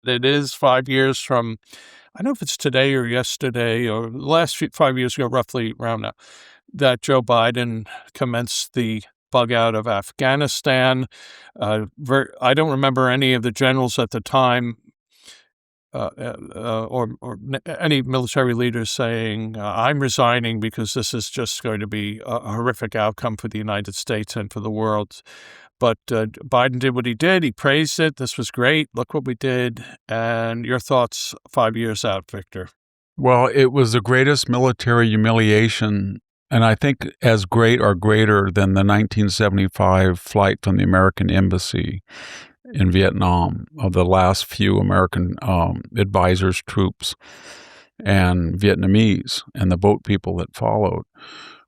It is 5 years from, I don't know if it's today or yesterday or the last 5 years ago, roughly around now, that Joe Biden commenced the bug out of Afghanistan. I don't remember any of the generals at the time or any military leaders saying, I'm resigning because this is just going to be a horrific outcome for the United States and for the world. But Biden did what he did. He praised it. This was great. Look what we did. And your thoughts 5 years out, Victor? Well, it was the greatest military humiliation, and I think as great or greater than the 1975 flight from the American embassy in Vietnam of the last few American advisors, troops, and Vietnamese, and the boat people that followed.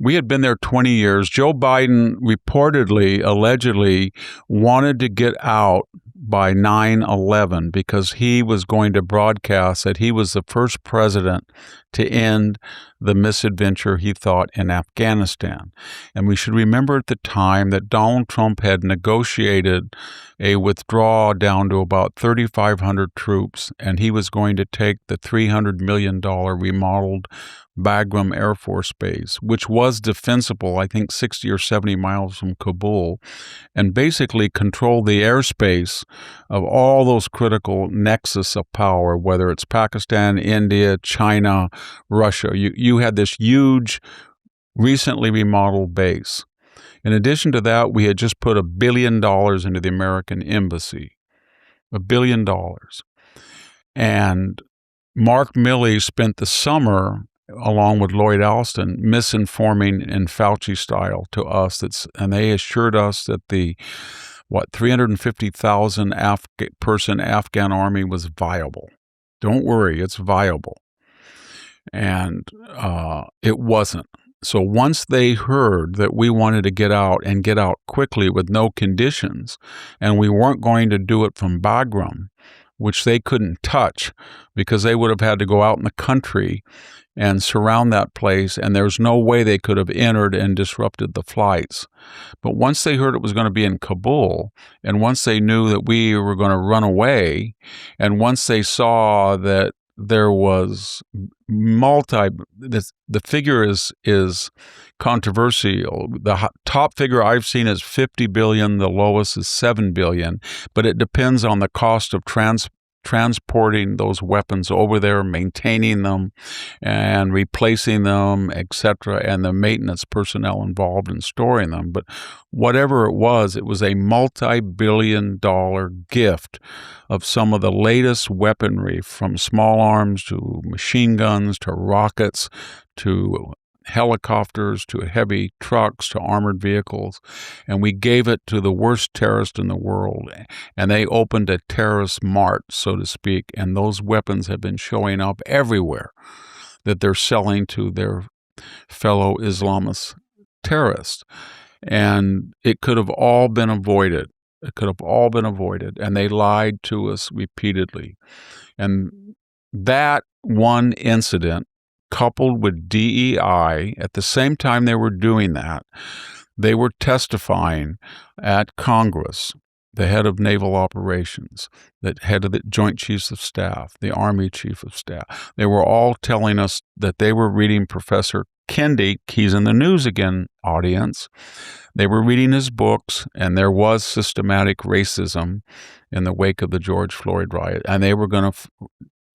We had been there 20 years. Joe Biden reportedly, allegedly, wanted to get out by 9/11 because he was going to broadcast that he was the first president to end the misadventure, he thought, in Afghanistan. And we should remember at the time that Donald Trump had negotiated a withdrawal down to about 3,500 troops, and he was going to take the $300 million remodeled Bagram Air Force Base, which was defensible, I think 60 or 70 miles from Kabul, and basically control the airspace of all those critical nexus of power, whether it's Pakistan, India, China, Russia. You had this huge, recently remodeled base. In addition to that, we had just put $1 billion into the American embassy. $1 billion. And Mark Milley spent the summer, along with Lloyd Alston, misinforming in Fauci style to us. And they assured us that the 350,000 person Afghan army was viable. Don't worry, it's viable. And it wasn't. So once they heard that we wanted to get out and get out quickly with no conditions, and we weren't going to do it from Bagram, which they couldn't touch because they would have had to go out in the country and surround that place, and there's no way they could have entered and disrupted the flights. But once they heard it was going to be in Kabul, and once they knew that we were going to run away, and once they saw that there was the figure is controversial. The top figure I've seen is 50 billion, the lowest is 7 billion, but it depends on the cost of transporting those weapons over there, maintaining them and replacing them, etc., and the maintenance personnel involved in storing them. But whatever it was a multi-billion-dollar gift of some of the latest weaponry, from small arms to machine guns to rockets to helicopters to heavy trucks to armored vehicles, and we gave it to the worst terrorist in the world, and they opened a terrorist mart, so to speak, and those weapons have been showing up everywhere that they're selling to their fellow Islamist terrorists. And it could have all been avoided. It could have all been avoided, and they lied to us repeatedly. And that one incident, coupled with DEI, at the same time they were doing that, they were testifying at Congress, the head of naval operations, the head of the Joint Chiefs of Staff, the Army Chief of Staff. They were all telling us that they were reading Professor Kendi, he's in the news again, audience. They were reading his books, and there was systematic racism in the wake of the George Floyd riot, and they were going to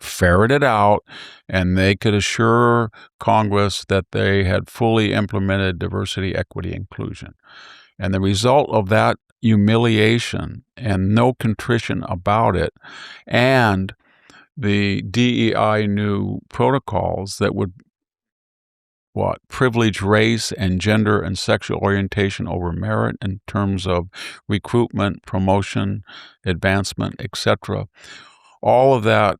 ferret it out, and they could assure Congress that they had fully implemented diversity, equity, inclusion. And the result of that humiliation and no contrition about it, and the DEI new protocols that would privilege race and gender and sexual orientation over merit in terms of recruitment, promotion, advancement, etc. All of that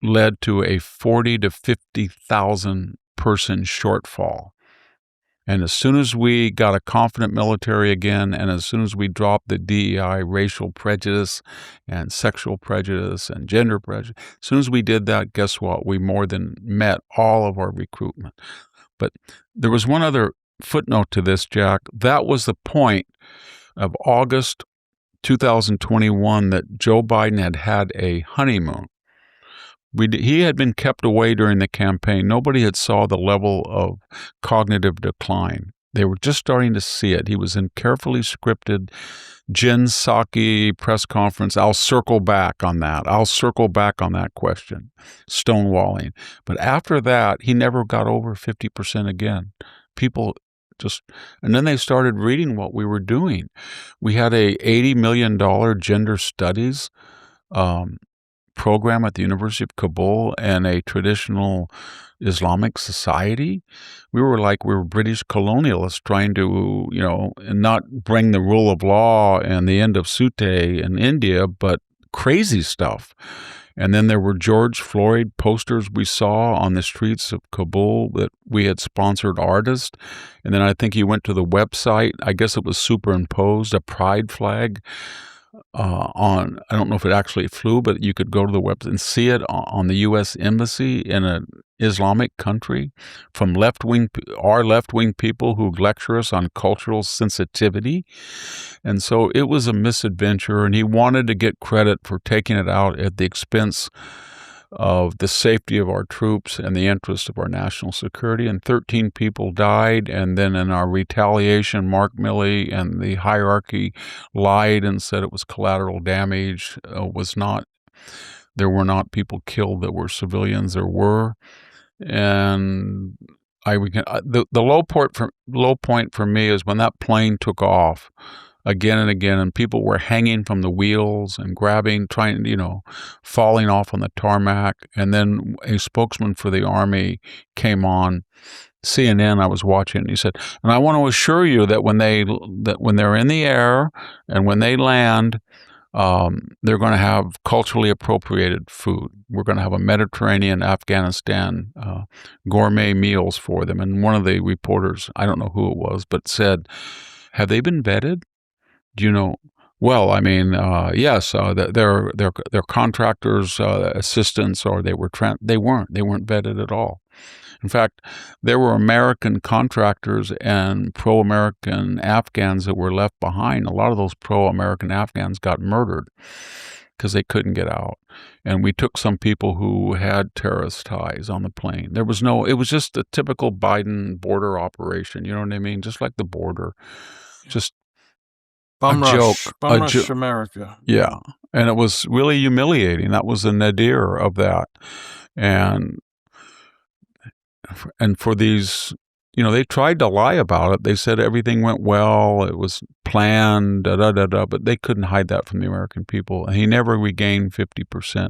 led to a 40 to 50,000 person shortfall. And as soon as we got a confident military again, and as soon as we dropped the DEI racial prejudice and sexual prejudice and gender prejudice, as soon as we did that, guess what? We more than met all of our recruitment. But there was one other footnote to this, Jack. That was the point of August 2021 that Joe Biden had a honeymoon. He had been kept away during the campaign. Nobody had saw the level of cognitive decline. They were just starting to see it. He was in carefully scripted Jen Psaki press conference. I'll circle back on that. I'll circle back on that question. Stonewalling. But after that, he never got over 50% again. People just, and then they started reading what we were doing. We had a $80 million gender studies program at the University of Kabul and a traditional Islamic society. We were British colonialists trying to, not bring the rule of law and the end of Sute in India, but crazy stuff. And then there were George Floyd posters we saw on the streets of Kabul that we had sponsored artists. And then I think he went to the website. I guess it was superimposed, a pride flag on, I don't know if it actually flew, but you could go to the website and see it on the U.S. Embassy in an Islamic country from our left-wing people who lecture us on cultural sensitivity. And so it was a misadventure, and he wanted to get credit for taking it out at the expense of the safety of our troops and the interest of our national security. And 13 people died. And then in our retaliation, Mark Milley and the hierarchy lied and said it was collateral damage. There were not people killed that were civilians. There were. And the low point for me is when that plane took off again and again, and people were hanging from the wheels and grabbing, falling off on the tarmac. And then a spokesman for the Army came on CNN. I was watching, and he said, and I want to assure you that when they're in the air and when they land, they're going to have culturally appropriated food. We're going to have a Mediterranean, Afghanistan gourmet meals for them. And one of the reporters, I don't know who it was, but said, have they been vetted? Do you know? Well, I mean, yes, they're contractors, assistants, or they weren't vetted at all. In fact, there were American contractors and pro-American Afghans that were left behind. A lot of those pro-American Afghans got murdered because they couldn't get out. And we took some people who had terrorist ties on the plane. It was just a typical Biden border operation. You know what I mean? Just like the border. Just Bum rush America. Yeah. And it was really humiliating. That was the nadir of that. And for these, they tried to lie about it. They said everything went well. It was planned, but they couldn't hide that from the American people. And he never regained 50%.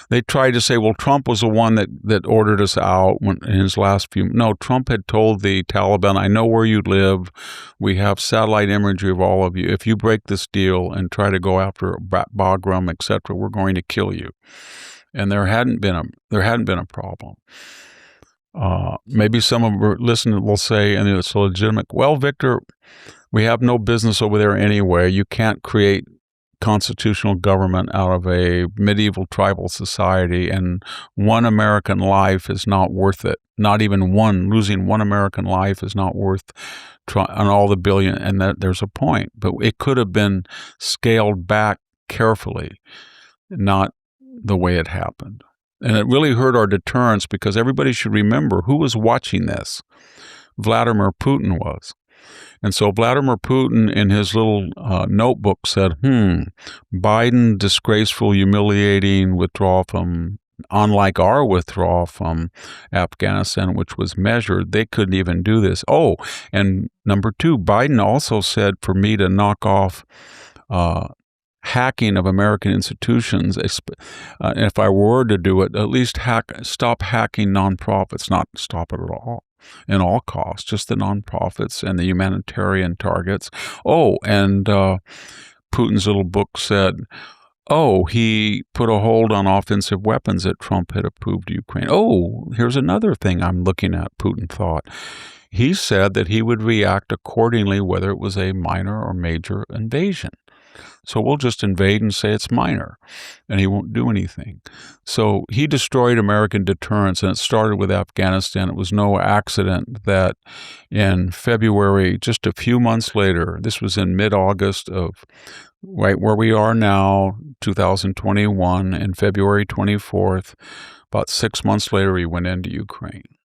They tried to say, well, Trump was the one that ordered us out in his last few. No, Trump had told the Taliban, I know where you live. We have satellite imagery of all of you. If you break this deal and try to go after Bagram, etc., we're going to kill you. And there hadn't been a problem. Maybe some of our listeners will say, and it's legitimate, well, Victor, we have no business over there anyway. You can't create constitutional government out of a medieval tribal society, and one American life is not worth it. Not even losing one American life is not worth on all the billion, and that there's a point. But it could have been scaled back carefully, not the way it happened. And it really hurt our deterrence because everybody should remember who was watching this. Vladimir Putin was. And so Vladimir Putin in his little notebook said, Biden disgraceful, humiliating withdrawal from, unlike our withdrawal from Afghanistan, which was measured, they couldn't even do this. Oh, and number two, Biden also said for me to knock off hacking of American institutions. If I were to do it, at least stop hacking nonprofits, not stop it at all, in all costs, just the nonprofits and the humanitarian targets. Oh, and Putin's little book said, he put a hold on offensive weapons that Trump had approved to Ukraine. Oh, here's another thing I'm looking at, Putin thought. He said that he would react accordingly, whether it was a minor or major invasion. So we'll just invade and say it's minor, and he won't do anything. So he destroyed American deterrence, and it started with Afghanistan. It was no accident that in February, just a few months later, this was in mid-August of right where we are now, 2021, and February 24th, about 6 months later, he went into Ukraine.